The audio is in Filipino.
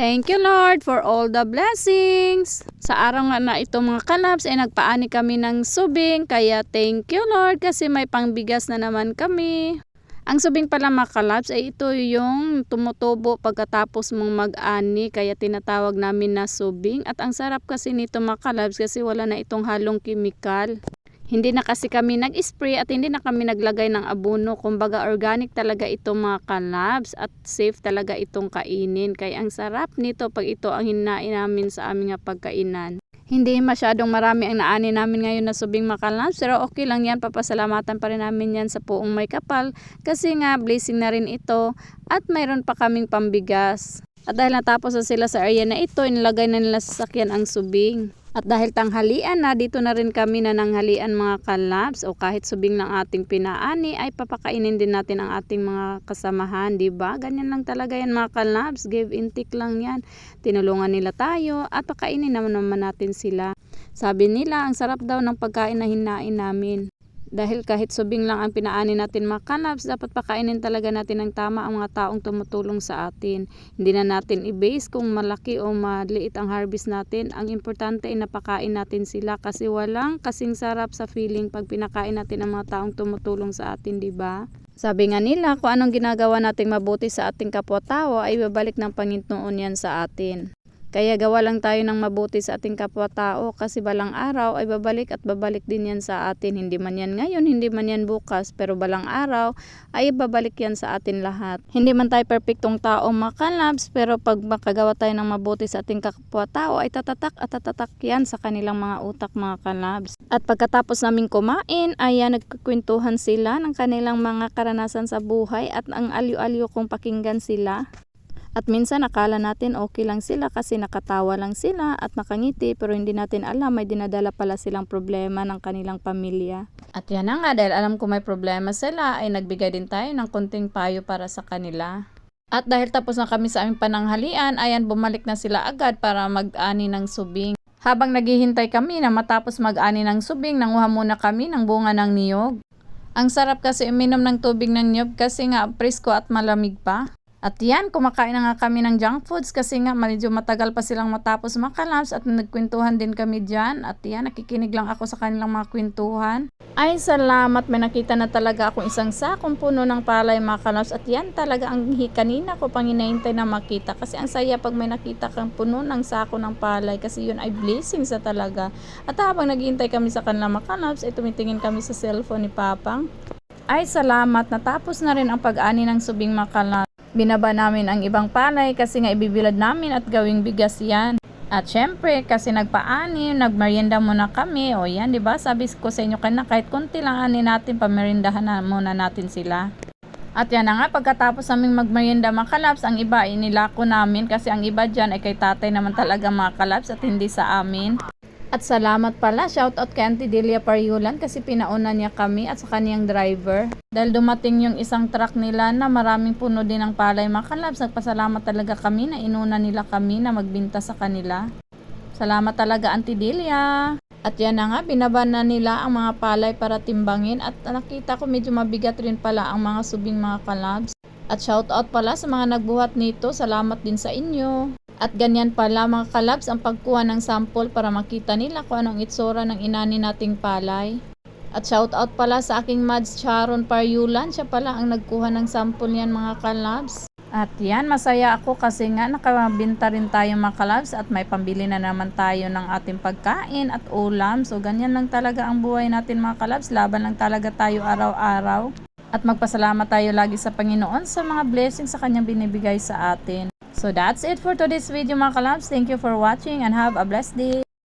Thank you Lord for all the blessings. Sa araw nga na ito mga kalabs ay nagpaani kami ng subing, kaya thank you Lord kasi may pangbigas na naman kami. Ang subing pala mga kalabs ay ito yung tumutubo pagkatapos mong mag-ani, kaya tinatawag namin na subing. At ang sarap kasi nito mga kalabs kasi wala na itong halong kimikal. Hindi na kasi kami nag-spray at hindi na kami naglagay ng abono. Kumbaga organic talaga ito mga kalabs at safe talaga itong kainin. Kaya ang sarap nito pag ito ang hinain namin sa aming pagkainan. Hindi masyadong marami ang naani namin ngayon na subing mga kalabs, pero okay lang yan. Papasalamatan pa rin namin yan sa Poong May Kapal kasi nga blessing na rin ito at mayroon pa kaming pambigas. At dahil natapos na sila sa area na ito, inilagay na nila sa sasakyan ang subing. At dahil tanghalian na, dito na rin kami na nanghalian mga kalabs, o kahit subing lang ating pinaani ay papakainin din natin ang ating mga kasamahan, diba? Ganyan lang talaga yan mga kalabs, give and take lang yan. Tinulungan nila tayo at pakainin naman natin sila. Sabi nila ang sarap daw ng pagkain na hinain namin. Dahil kahit subing lang ang pinaani natin mga kalabs, dapat pakainin talaga natin ng tama ang mga taong tumutulong sa atin. Hindi na natin i-base kung malaki o maliit ang harvest natin. Ang importante ay napakain natin sila kasi walang kasing sarap sa feeling pag pinakain natin ang mga taong tumutulong sa atin, diba? Sabi nga nila, kung anong ginagawa nating mabuti sa ating kapwa-tao ay babalik ng Panginoon yan sa atin. Kaya gawa lang tayo ng mabuti sa ating kapwa-tao kasi balang araw ay babalik at babalik din yan sa atin. Hindi man yan ngayon, hindi man yan bukas, pero balang araw ay babalik yan sa atin lahat. Hindi man tayo perfectong tao mga kalabs, pero pag makagawa tayo ng mabuti sa ating kapwa-tao ay tatatak at tatatak yan sa kanilang mga utak mga kalabs. At pagkatapos namin kumain ay nagkukwentuhan sila ng kanilang mga karanasan sa buhay at ang aliw-aliw kong pakinggan sila. At minsan akala natin okay lang sila kasi nakatawa lang sila at nakangiti, pero hindi natin alam may dinadala pala silang problema ng kanilang pamilya. At yan na nga, dahil alam ko may problema sila ay nagbigay din tayo ng konting payo para sa kanila. At dahil tapos na kami sa aming pananghalian, ayan bumalik na sila agad para mag-ani ng subing. Habang naghihintay kami na matapos mag-ani ng subing, nanguha muna kami ng bunga ng niyog. Ang sarap kasi uminom ng tubig ng niyog kasi nga presko at malamig pa. At yan, kumakain na nga kami ng junk foods kasi nga medyo matagal pa silang matapos mga kalabs at nagkwentuhan din kami dyan. At yan, nakikinig lang ako sa kanilang mga kwentuhan. Ay salamat, may nakita na talaga akong isang sakong puno ng palay mga kalabs. At yan talaga ang kanina ko pang hinahintay na makita. Kasi ang saya pag may nakita kang puno ng sako ng palay kasi yun ay blessing sa talaga. At habang naghihintay kami sa kanilang mga kalabs ay tumitingin kami sa cellphone ni Papang. Ay salamat, natapos na rin ang pag-ani ng subing mga kalabs. Binaba namin ang ibang palay kasi nga ibibilad namin at gawing bigas yan. At syempre kasi nagpaani, nagmerienda muna kami. O yan, diba? Sabi ko sa inyo kanina kahit konti lang ani natin, pamerindahan na muna natin sila. At yan na nga, pagkatapos naming magmerienda mga kalabs, ang iba inilako namin kasi ang iba dyan ay kay tatay naman talaga mga kalabs at hindi sa amin. At salamat pala, shoutout kay Auntie Delia Pariulan kasi pinauna niya kami at sa kaniyang driver. Dahil dumating yung isang truck nila na maraming puno din ng palay mga kalabs, nagpasalamat talaga kami na inuna nila kami na magbinta sa kanila. Salamat talaga Auntie Delia. At yan na nga, binaba na nila ang mga palay para timbangin at nakita ko medyo mabigat rin pala ang mga subing mga kalabs. At shoutout pala sa mga nagbuhat nito, salamat din sa inyo. At ganyan pala mga kalabs ang pagkuha ng sample para makita nila kung anong itsura ng inani nating palay. At shoutout pala sa aking Mads Charon Pariulan, siya pala ang nagkuha ng sample niyan mga kalabs. At yan, masaya ako kasi nga nakabinta rin tayo mga kalabs at may pambili na naman tayo ng ating pagkain at ulam. So ganyan lang talaga ang buhay natin mga kalabs, laban lang talaga tayo araw-araw. At magpasalamat tayo lagi sa Panginoon sa mga blessings sa kanyang binibigay sa atin. So that's it for today's video mga kalabs. Thank you for watching and have a blessed day.